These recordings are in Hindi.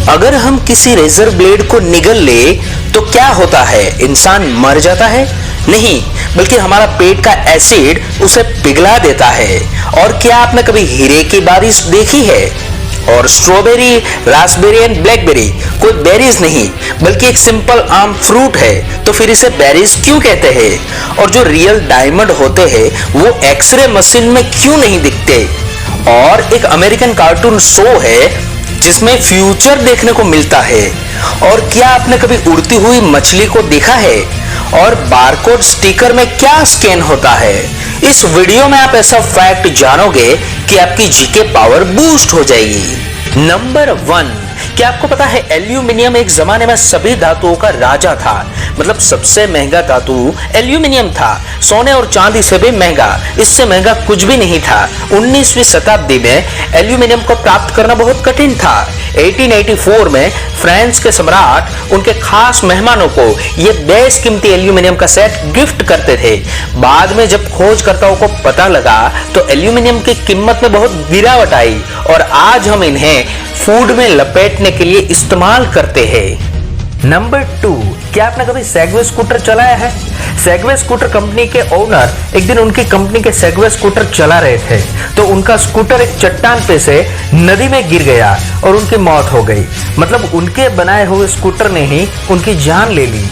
अगर हम किसी रेजर ब्लेड को निगल ले तो क्या होता है? इंसान मर जाता है? नहीं, बल्कि हमारा पेट का एसिड उसे पिघला देता है। और क्या आपने कभी हीरे की बारिश देखी है? और स्ट्रॉबेरी, रास्पबेरी एंड ब्लैकबेरी कोई बेरीज नहीं, बल्कि एक सिंपल आम फ्रूट है। तो फिर इसे बेरीज क्यों कहते हैं? और जो रियल डायमंड होते हैं वो एक्सरे मशीन में क्यों नहीं दिखते? और एक अमेरिकन कार्टून शो है जिसमें फ्यूचर देखने को मिलता है। और क्या आपने कभी उड़ती हुई मछली को देखा है? और बारकोड स्टिकर में क्या स्कैन होता है? इस वीडियो में आप ऐसा फैक्ट जानोगे कि आपकी जीके पावर बूस्ट हो जाएगी। नंबर 1, क्या आपको पता है एल्यूमिनियम एक जमाने में सभी धातुओं का राजा था। मतलब सबसे महंगा धातु एल्यूमिनियम था, सोने और चांदी से भी महंगा, इससे महंगा कुछ भी नहीं था। 19वीं शताब्दी में एल्यूमिनियम को प्राप्त करना बहुत कठिन था। 1884 में फ्रांस के सम्राट उनके खास मेहमानों को यह बेशकीमती एल्यूमिनियम का सेट गिफ्ट करते थे। बाद में जब खोजकर्ताओं को पता लगा तो एल्यूमिनियम की कीमत में बहुत गिरावट आई और आज हम इन्हें फूड में लपेटने के लिए इस्तेमाल करते हैं। नंबर 2, क्या आपने कभी सेगवे स्कूटर चलाया है? सेगवे स्कूटर कंपनी के ओनर एक दिन उनकी कंपनी के सेगवे स्कूटर चला रहे थे तो उनका स्कूटर एक चट्टान पे से नदी में गिर गया और उनकी मौत हो गई। मतलब उनके बनाए हुए स्कूटर ने ही उनकी जान ले ली।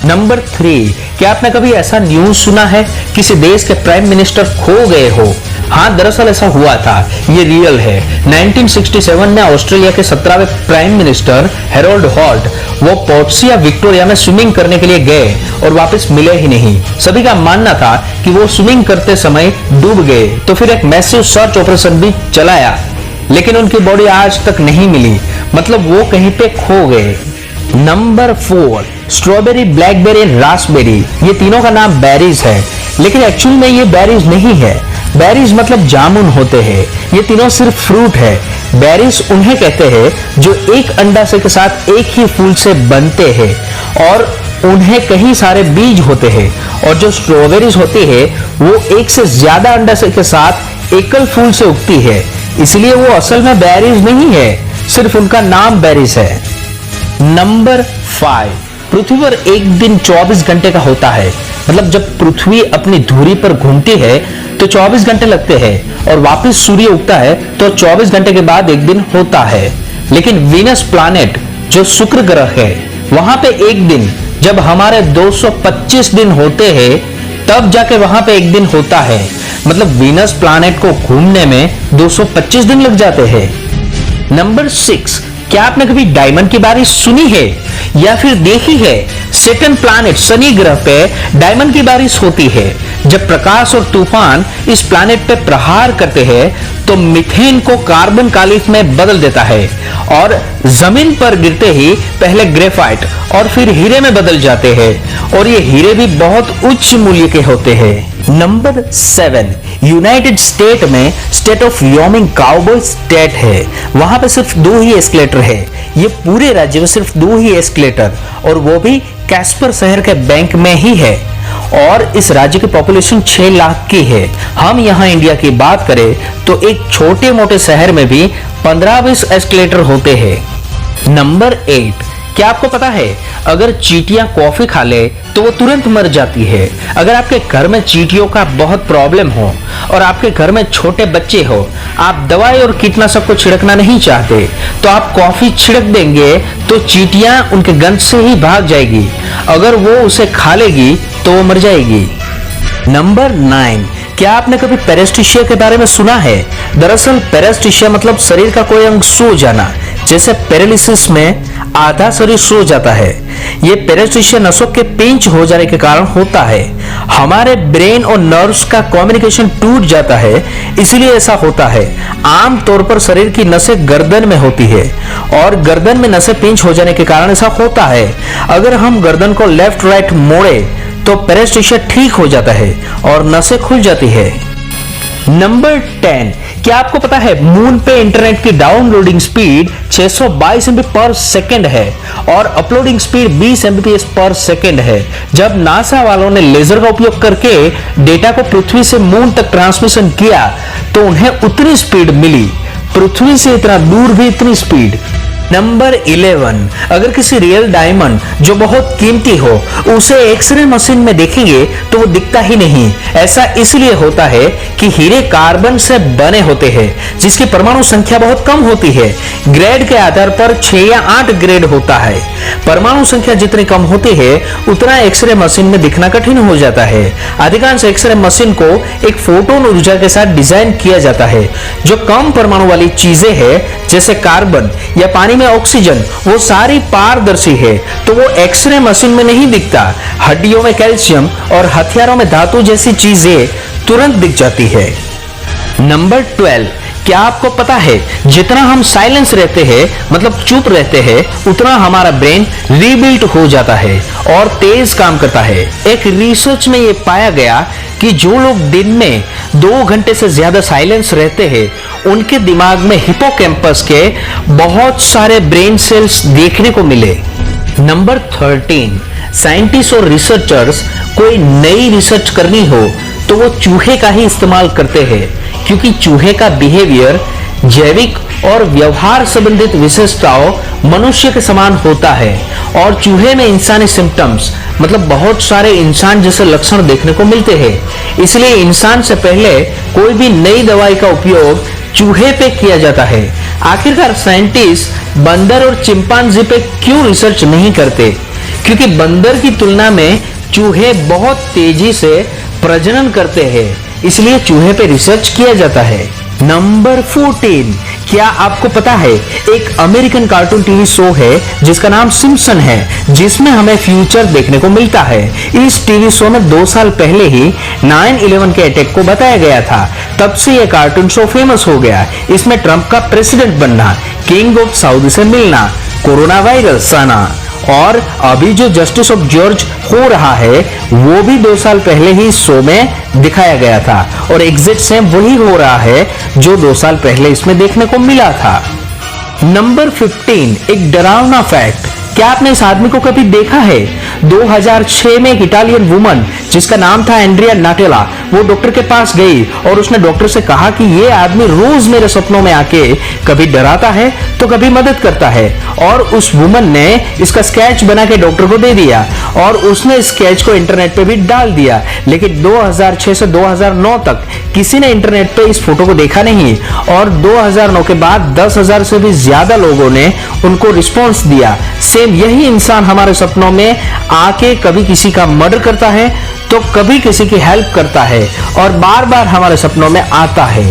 नंबर 3, क्या आपने कभी ऐसा न्यूज सुना है किसी देश के प्राइम मिनिस्टर खो गए हो? हाँ, दरअसल ऐसा हुआ था, ये रियल है। 1967 में ऑस्ट्रेलिया के 17वें प्राइम मिनिस्टर हैरोल्ड हॉल्ट वो पोर्ट्सिया विक्टोरिया में स्विमिंग करने के लिए गए और वापस मिले ही नहीं। सभी का मानना था कि वो स्विमिंग करते समय डूब गए, तो फिर एक मैसिव सर्च ऑपरेशन भी चलाया, लेकिन उनकी बॉडी आज तक नहीं मिली। मतलब वो कहीं पे खो गए। नंबर 4, स्ट्रॉबेरी, ब्लैकबेरी, रास्पबेरी, ये तीनों का नाम बेरीज है, लेकिन एक्चुअल में ये बेरीज नहीं है। बेरीज मतलब जामुन होते हैं। ये तीनों सिर्फ फ्रूट है। बेरीज उन्हें कहते हैं जो एक अंडाशय के साथ एक ही फूल से बनते हैं और उन्हें कई सारे बीज होते हैं। और जो स्ट्रॉबेरीज होती है वो एक से ज्यादा अंडाशय के साथ एकल फूल से उगती है, इसलिए वो असल में बेरीज नहीं है, सिर्फ उनका नाम बेरीज है। नंबर 5, पृथ्वी पर एक दिन 24 घंटे का होता है। मतलब जब पृथ्वी अपनी धुरी पर घूमती है तो 24 घंटे लगते हैं और वापस सूर्य उगता है तो 24 घंटे के बाद एक दिन होता है। लेकिन वीनस प्लैनेट जो शुक्र ग्रह है वहां पे एक दिन, जब हमारे 225 दिन होते हैं तब जाके वहां पे एक दिन होता है। मतलब वीनस प्लैनेट को घूमने में 225 दिन लग जाते हैं। नंबर 6, क्या आपने कभी डायमंड की बारिश सुनी है या फिर देखी है? सैटर्न प्लैनेट शनि ग्रह पे डायमंड की बारिश होती है। जब प्रकाश और तूफान इस प्लैनेट पे प्रहार करते हैं तो मीथेन को कार्बन कालिख में बदल देता है और जमीन पर गिरते ही पहले ग्रेफाइट और फिर हीरे में बदल जाते हैं और ये हीरे भी बहुत उच्च मूल्य के होते हैं। नंबर 7, यूनाइटेड स्टेट में state of Wyoming cowboy state है। वहां पे सिर्फ 2 ही एस्केलेटर है। ये पूरे राज्य में सिर्फ 2 ही एस्केलेटर, और वो भी कैस्पर शहर के बैंक में ही है। और इस राज्य की पॉपुलेशन 6 लाख की है। हम यहाँ इंडिया की बात करें तो एक छोटे मोटे शहर में भी 15-20 एस्केलेटर होते हैं। नंबर 8, क्या आपको पता है अगर चींटियां कॉफी खा ले तो वो तुरंत मर जाती है। अगर आपके घर में चींटियों का बहुत प्रॉब्लम हो और आपके घर में छोटे बच्चे हो, आप दवाई और कीटनाशक को छिड़कना नहीं चाहते तो आप कॉफी छिड़क देंगे तो चींटियां उनके गंध से ही भाग जाएगी। अगर वो उसे खा लेगी तो वो मर जाएगी। नंबर 9, क्या आपने कभी पेरेस्टीशिया के बारे में सुना है? दरअसल पेरेस्टीशिया मतलब शरीर का कोई अंग सो जाना, जैसे पैरालिसिस में आधा शरीर सो जाता है। ये पेरेस्टीशिया नसों के पिंच हो जाने के कारण होता है। हमारे ब्रेन और नर्व्स का कम्युनिकेशन टूट जाता है, इसलिए ऐसा होता है। आम तौर पर शरीर की नसें गर्दन में होती है और गर्दन में नसें पिंच हो जाने के कारण ऐसा होता है। अगर हम गर्दन को लेफ्ट राइट मोड़े तो पेरेस्टीशिया ठीक हो जाता है और नसें खुल जाती है। नंबर 10, क्या आपको पता है मून पे इंटरनेट की डाउनलोडिंग स्पीड 622 MB पर सेकेंड है और अपलोडिंग स्पीड 20 Mbps पर सेकेंड है। जब नासा वालों ने लेजर का उपयोग करके डेटा को पृथ्वी से मून तक ट्रांसमिशन किया तो उन्हें उतनी स्पीड मिली। पृथ्वी से इतना दूर भी इतनी स्पीड। नंबर 11, अगर किसी रियल डायमंड जो बहुत कीमती हो उसे एक्सरे मशीन में देखेंगे तो वो दिखता ही नहीं। ऐसा इसलिए होता है कि हीरे कार्बन से बने होते हैं जिसकी परमाणु संख्या बहुत कम होती है। ग्रेड के आधार पर 6 या 8 ग्रेड होता है। परमाणु संख्या जितनी कम होती है उतना एक्सरे मशीन में दिखना कठिन हो जाता है। अधिकांश एक्सरे मशीन को एक फोटोन ऊर्जा के साथ डिजाइन किया जाता है। जो कम परमाणु वाली चीजें हैं जैसे कार्बन या पानी में ऑक्सीजन, वो सारी पारदर्शी है तो वो एक्सरे मशीन में नहीं दिखता। हड्डियों में कैल्शियम और हथियारों में धातु जैसी चीजें तुरंत दिख जाती है। नंबर 12, क्या आपको पता है जितना हम साइलेंस रहते हैं मतलब चुप रहते हैं उतना हमारा ब्रेन रीबिल्ट हो जाता है और तेज काम करता है। एक रिसर्च में यह पाया गया कि जो लोग दिन में 2 घंटे से ज्यादा साइलेंस रहते हैं उनके दिमाग में हिपोकैम्पस के बहुत सारे ब्रेन सेल्स देखने को मिले। नंबर 13, साइंटिस्ट और रिसर्चर्स कोई नई रिसर्च करनी हो तो वो चूहे का ही इस्तेमाल करते हैं क्योंकि चूहे का बिहेवियर जैविक और व्यवहार संबंधित विशेषताओं मनुष्य के समान होता है और चूहे में इंसानी सिम्टम्स मतलब बहुत सारे इंसान जैसे लक्षण देखने को मिलते हैं। इसलिए इंसान से पहले कोई भी नई दवाई का उपयोग चूहे पे किया जाता है। आखिरकार साइंटिस्ट बंदर और चिंपांजी पे क्यों रिसर्च नहीं करते? क्योंकि बंदर की तुलना में चूहे बहुत तेजी से प्रजनन करते हैं, इसलिए चूहे पे रिसर्च किया जाता है। नंबर 14, क्या आपको पता है एक अमेरिकन कार्टून टीवी शो है जिसका नाम सिम्पसन है जिसमें हमें फ्यूचर देखने को मिलता है। इस टीवी शो में 2 साल पहले ही 9/11 के अटैक को बताया गया था। तब से यह कार्टून शो फेमस हो गया। इसमें ट्रंप का प्रेसिडेंट बनना, किंग ऑफ सऊदी से मिलना, कोरोना वायरस आना और अभी जो जस्टिस ऑफ जॉर्ज हो रहा है वो भी 2 साल पहले ही शो में दिखाया गया था और एग्जैक्ट सेम वही हो रहा है जो 2 साल पहले इसमें देखने को मिला था। नंबर 15, एक डरावना फैक्ट, क्या आपने इस आदमी को कभी देखा है? 2006 में एक इटालियन वुमन जिसका नाम था एंड्रिया नाटेला, वो डॉक्टर के पास गई और उसने डॉक्टर से कहा कि ये आदमी रोज मेरे सपनों में आके कभी डराता है तो कभी मदद करता है। और उस वुमन ने इसका स्केच बना के डॉक्टर को दे दिया और उसने इस स्केच को इंटरनेट पे भी डाल दिया। लेकिन 2006 से 2009 तक किसी ने इंटरनेट पे इस फोटो को देखा नहीं और 2009 के बाद 10,000 से भी ज्यादा लोगों ने उनको रिस्पॉन्स दिया। सेम यही इंसान हमारे सपनों में आके कभी किसी का मर्डर करता है तो कभी किसी की हेल्प करता है और बार बार हमारे सपनों में आता है।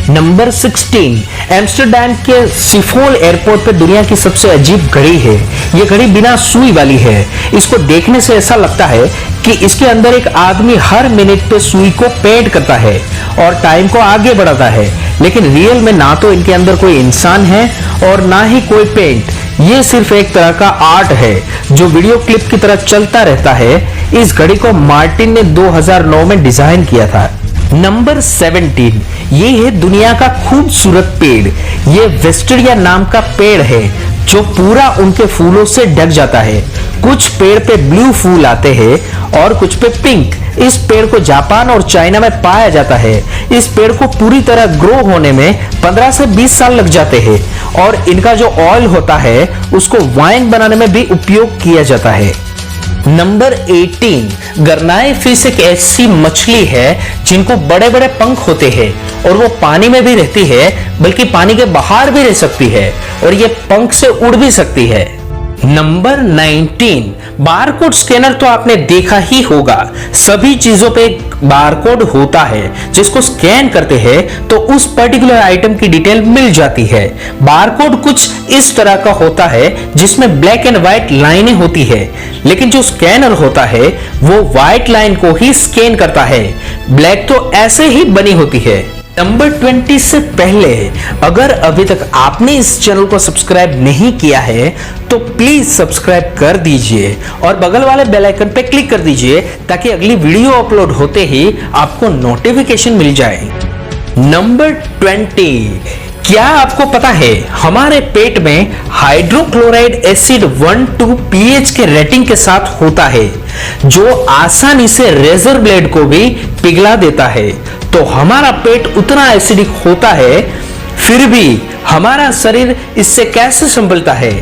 नंबर 16, एम्स्टर्डम के सिफोल एयरपोर्ट पे दुनिया की सबसे अजीब घड़ी है। ये घड़ी बिना सुई वाली है। इसको देखने से ऐसा लगता है कि इसके अंदर एक आदमी हर मिनट पे सुई को पेंट करता है और टाइम को आगे बढ़ाता है, लेकिन रियल में ना तो इनके अंदर कोई इंसान है और ना ही कोई पेंट। ये सिर्फ एक तरह का आर्ट है जो वीडियो क्लिप की तरह चलता रहता है। इस घड़ी को मार्टिन ने 2009 में डिजाइन किया था। नंबर 17, ये है दुनिया का खूबसूरत पेड़। ये वेस्टेरिया नाम का पेड़ है जो पूरा उनके फूलों से ढक जाता है। कुछ पेड़ पे ब्लू फूल आते हैं और कुछ पे पिंक। इस पेड़ को जापान और चाइना में पाया जाता है। इस पेड़ को पूरी तरह ग्रो होने में 15 से 20 साल लग जाते हैं और इनका जो ऑयल होता है उसको वाइन बनाने में भी उपयोग किया जाता है। नंबर 18, गरनाई फिश एक ऐसी मछली है जिनको बड़े बड़े पंख होते हैं और वो पानी में भी रहती है बल्कि पानी के बाहर भी रह सकती है और ये पंख से उड़ भी सकती है। नंबर 19, बारकोड स्कैनर तो आपने देखा ही होगा। सभी चीजों पे एक बारकोड होता है जिसको स्कैन करते हैं तो उस पर्टिकुलर आइटम की डिटेल मिल जाती है। बारकोड कुछ इस तरह का होता है जिसमें ब्लैक एंड व्हाइट लाइनें होती है, लेकिन जो स्कैनर होता है वो व्हाइट लाइन को ही स्कैन करता है, ब्लैक तो ऐसे ही बनी होती है। नंबर 20 से पहले अगर अभी तक आपने इस चैनल को सब्सक्राइब नहीं किया है तो प्लीज सब्सक्राइब कर दीजिए और बगल वाले बेल आइकन पे क्लिक कर दीजिए ताकि अगली वीडियो अपलोड होते ही आपको नोटिफिकेशन मिल जाए। नंबर 20, क्या आपको पता है हमारे पेट में हाइड्रोक्लोराइड एसिड 1-2 pH के रेटिंग के साथ होता है जो आसानी से रेजर ब्लेड को भी पिघला देता है। तो हमारा पेट उतना एसिडिक होता है फिर भी हमारा शरीर इससे कैसे संभलता है?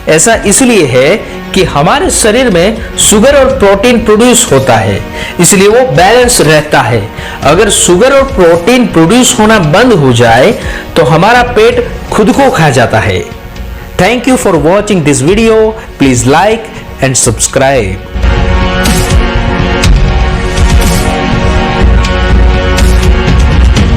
ऐसा इसलिए है कि हमारे शरीर में शुगर और प्रोटीन प्रोड्यूस होता है, इसलिए वो बैलेंस रहता है। अगर शुगर और प्रोटीन प्रोड्यूस होना बंद हो जाए तो हमारा पेट खुद को खा जाता है। Thank you for watching this video. Please like and subscribe.